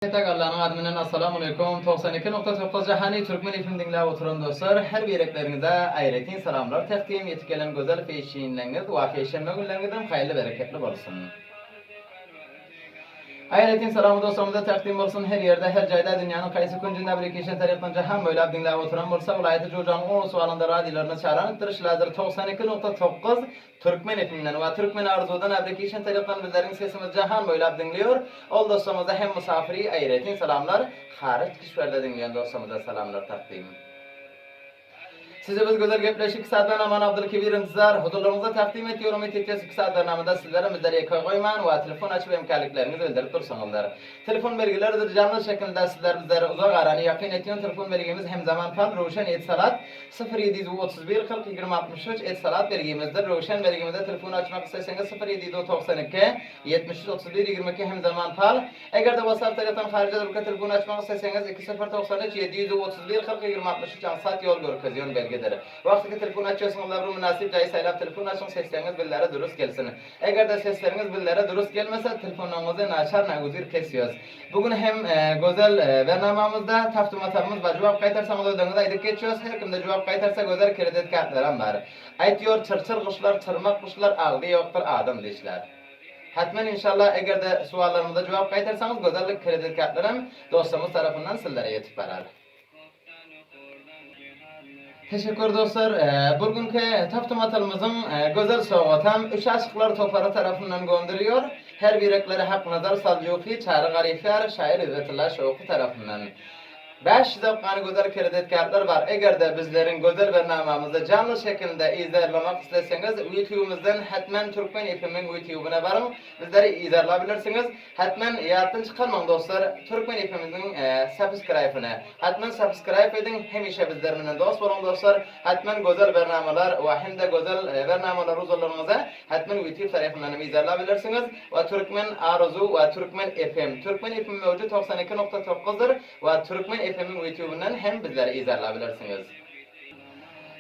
Tekrarlanan adımından assalamu alaikum. 92.9 Cahani Türkmen FM dinlep oturan dostlar, her bireklerinize ayretin salamlar takdim etip gelen güzel feşinleriniz ve feşenme günlerinizden hayırlı bereketli bolsun. Ayretin salamı dostlarımıza takdim olsun. Her yerde, her jayda dünyanın qaysı küncünde bir keşen taraftan jahan boylap dinlep oturan bolsa, vilayeti Jo'janın 10 sualında radyolarına çağıranıptır. 92.9 Türkmen FM'den ve Türkmen Arzu'dan application tarafından bizlerin sesimiz jahan boylap dinliyor. Ol dostlarımıza hem misafiri ayretin salamlar, hariç kişilerde dinleyen dostlarımıza salamlar takdim. Size biz güzel gepleşik saatdan aman Abdülkebir intizar huzurlarınıza takdim ediyorum. Etiketsiz kısa namada sizlere bizlere koyman ve telefon açıp imkanlıklarınızı bildirip dursanızlar. Telefon belgileridir canlı şekilde sizler bizlere uzak aranı yakın etiyon telefon belgemiz hem zaman fal Ruşen Etsalat 0731 40 20 63 Etsalat belgemizdir. Ruşen belgemizde telefon açmak isterseniz 0792 73 31 22 hem zaman fal. Eğer de WhatsApp tarafından harici ülke telefon açmak isterseniz 2093 731 40 20 63 saat yol görkezyon belgedir. Vaxtki telefon açıyorsunuzlar bu münasip cayı saylap telefon açın sesleriniz billere dürüst gelsin. Eğer de sesleriniz billere dürüst gelmese telefonlarınızı naçar naguzir kesiyoruz. Bugün hem güzel bernamamızda taftumatarımız var. Cevap kaytarsanız ödünüze edip geçiyoruz. Her kimde cevap kaytarsa güzel kredi kartlarım var. Aytıyor çırçır kuşlar, çırmak kuşlar, ağlı yoktur adam dişler. Hatmen inşallah eğer de suallarımıza cevap kaytarsanız güzellik kredi kartlarım dostumuz tarafından sizlere yetip varar. Teşekkür dostlar. Bugünkü taftumatımızın güzel soğutam 3 aşıklar toparı tarafından gönderiyor. Her birekleri hak nazar Salcuki, Çağrı Garifler, şair İzzetullah Şoğu tarafından. 5 zapqanı güzel kredi kartlar var. Eğer de bizlerin güzel bernamamızda canlı şekilde izlemek isterseniz YouTube'umuzdan hatmen Türkmen FM'in YouTube'una varın. Bizleri izleyebilirsiniz. Hatmen yatın çıkarmang dostlar. Türkmen FM'in subscribe'ını. Hatmen subscribe edin. Hemişe bizlerle dost olun dostlar. Hatmen güzel bernamalar ve hem de güzel bernamalar huzurlarınıza hatmen YouTube tarafından izleyebilirsiniz. Ve Türkmen Arzu ve Türkmen FM. Türkmen FM mevcut 92.9'dır ve Türkmen FM'in YouTube'undan hem bizleri izleyebilirsiniz.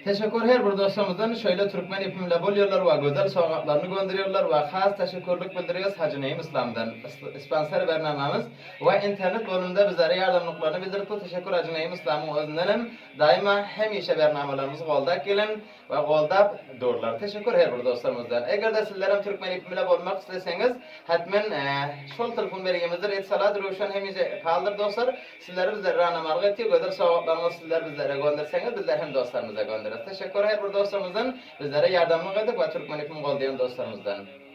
Teşekkür her bir dostumuzdan şöyle Türkmen ipimle buluyorlar ve güzel soğuklarını gönderiyorlar ve has teşekkürlük bildiriyoruz Hacı Neyim İslam'dan. Sponsor bernamamız ve internet bölümünde bizlere yardımlıklarını bildirip teşekkür Hacı Neyim İslam'ın özündenim. Daima hemişe bernamalarımızı kolda gelin ve kolda dururlar. Teşekkür her bir dostumuzdan. Eğer de sizlerim Türkmen ipimle bulmak isterseniz hatmen şol telefon belgemizdir. Etsalat Ruşen hemişe kaldır dostlar. Sizleri bizlere ranamarga etiyor. Güzel soğuklarını sizler bizlere gönderseniz bizler hem dostlarımıza gönderir. Teşekkür her bir dostlarımızdan bizlere yardımlık edip ve Türkmen ipim gol diyen dostlarımızdan.